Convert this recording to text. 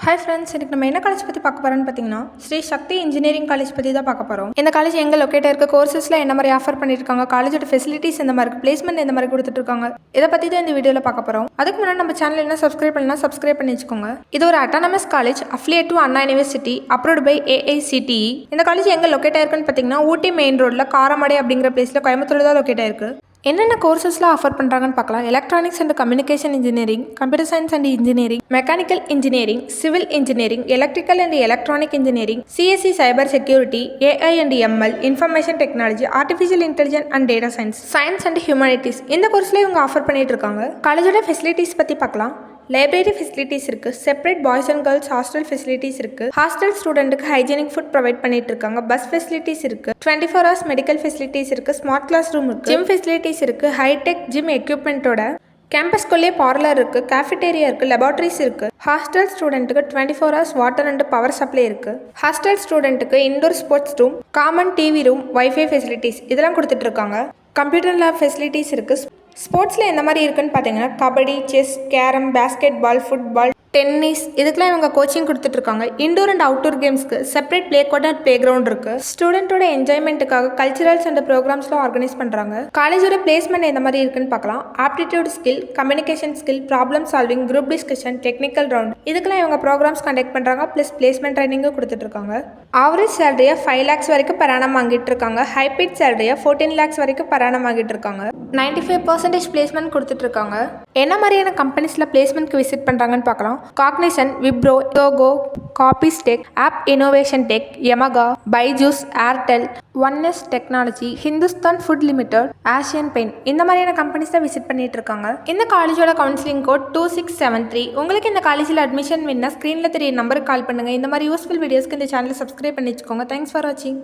Hi friends, இன்றைக்கி நம்ம என்ன காலேஜ் பற்றி பார்க்க போகிறோன்னு பார்த்தீங்கன்னா ஸ்ரீ சக்தி இன்ஜினியரிங் காலேஜ் பற்றி தான் பார்க்க போகிறோம். இந்த காலேஜ் எங்கே லொக்கேட்டாக இருக்க, கோர்சஸில் என்ன மாதிரி ஆஃபர் பண்ணியிருக்காங்க, காலேஜோட ஃபெசிலிட்டிஸ் எந்த மாதிரி இருக்குது, பிளேஸ்மெண்ட் எந்த மாதிரி கொடுத்துட்ருக்காங்க, இதை பற்றி தான் இந்த வீடியோவில் பார்க்க போகிறோம். அதுக்கு முன்னாடி நம்ம சேனல் என்ன சப்ஸ்கிரைப் பண்ணலாம், சப்ஸ்கிரைப் பண்ணி வச்சுக்கோங்க. இது ஒரு autonomous college, affiliate to Anna university, approved by AICTE. இந்த காலேஜ் எங்கே லொக்கேட்டாக இருக்குன்னு பார்த்தீங்கன்னா ஊட்டி மெயின் ரோட்டில் காரமடை அப்படிங்கிற பிளேஸில் கோயம்புத்தூர் தான் லொக்கேட்டாக இருக்குது. என்னென்ன கோர்சஸ்லாம் ஆஃபர் பண்ணுறாங்கன்னு பார்க்கலாம். Electronics and communication engineering, computer science and engineering, mechanical engineering, civil engineering, electrical and electronic engineering, CSE cyber security, AI and ML, information technology, artificial intelligence and data science and humanities. இந்த கோர்ஸில் இவங்க offer பண்ணிட்டு இருக்காங்க. காலேஜோட facilities பற்றி பார்க்கலாம். Library facilities இருக்குது, separate boys and girls hostel facilities இருக்குது, ஹாஸ்டல் ஸ்டூடெண்ட்டுக்கு ஹைஜீனிக் ஃபுட் ப்ரொவைட் பண்ணிட்டு இருக்காங்க, பஸ் ஃபெசிலிட்டிஸ் இருக்குது, 24 hours மெடிக்கல் ஃபெசிலிட்டிஸ் இருக்குது, ஸ்மார்ட் கிளாஸ் ரூம் இருக்குது, ஜிம் ஃபெசிலிட்டிஸ் இருக்குது, ஹைடெக் ஜிம் எக்யூப்மெண்ட்டோட கேம்பஸ்குள்ளே பார்லர் இருக்குது, கேஃபிடேரியா இருக்குது, லெபார்ட்ரிஸ் இருக்குது. ஹாஸ்டல் ஸ்டூடெண்ட்டுக்கு 24 hours water and power supply இருக்குது. ஹாஸ்டல் ஸ்டூடெண்ட்டுக்கு indoor sports room, common TV room, wifi facilities இதெல்லாம் கொடுத்துட்டு இருக்காங்க. கம்ப்யூட்டர் லேப் ஃபெசிலிட்டிஸ் இருக்குது. ஸ்போர்ட்ஸில் எந்த மாதிரி இருக்குன்னு பார்த்தீங்கன்னா kabaddi, chess, carrom, basketball, football, tennis இதுக்கெல்லாம் இவங்க கோச்சிங் கொடுத்துட்ருக்காங்க. இண்டோர் அண்ட் அவுட்டோர் கேம்ஸ்க்கு separate play court and playground இருக்குது. ஸ்டூடெண்ட்டோட என்ஜாய்மெண்ட்டுக்காக கல்ச்சுரல்ஸ் அண்ட் ப்ரோக்ராம்ஸ்லாம் ஆர்கனைஸ் பண்ணுறாங்க. காலேஜோட பிளேஸ்மெண்ட் எந்த மாதிரி இருக்குன்னு பார்க்கலாம். Aptitude skill, communication skill, problem solving, group discussion, technical round இதுக்கெல்லாம் இவங்க ப்ரோக்ராம்ஸ் கண்டக்ட் பண்ணுறாங்க. ப்ளஸ் பிளேஸ்மெண்ட் ட்ரைனிங்கும் கொடுத்துட்ருக்காங்க. ஆவரேஜ் சேலரியாக 5 lakhs வரைக்கும் per annum வாங்கிட்டு இருக்காங்க. ஹைபிட் சேலரியாக 14 lakhs வரைக்கும் per annum வாங்கிட்டு இருக்காங்க. 95% பிளேஸ்மெண்ட் கொடுத்துட்ருக்காங்க. என்ன மாதிரியான கம்பெனிஸில் பிளேஸ்மெண்ட்க்கு விசிட் பண்ணுறாங்கன்னு பார்க்கலாம். காக்னிசன், விப்ரோ, டோகோ, காப்பீஸ் tech, app innovation tech, Yamaha, Byju's, Airtel, ஒன்எஸ் technology, Hindustan food limited, Asian Paint இந்த மாதிரியான கம்பெனிஸ் தான் விசிட் பண்ணிட்டு இருக்காங்க. இந்த காலேஜோட கவுன்சிலிங் கோட் 2673. உங்களுக்கு இந்த காலேஜில் அட்மிஷன் வேணும்னா ஸ்க்ரீனில் தெரிய நம்பருக்கு கால் பண்ணுங்கள். இந்த மாதிரி யூஸ்ஃபுல் வீடியோஸ்க்கு இந்த சேனலை சப்ஸ்கிரைப் பண்ணி வச்சுக்கோங்க. தேங்க்ஸ் ஃபார் வாட்சிங்.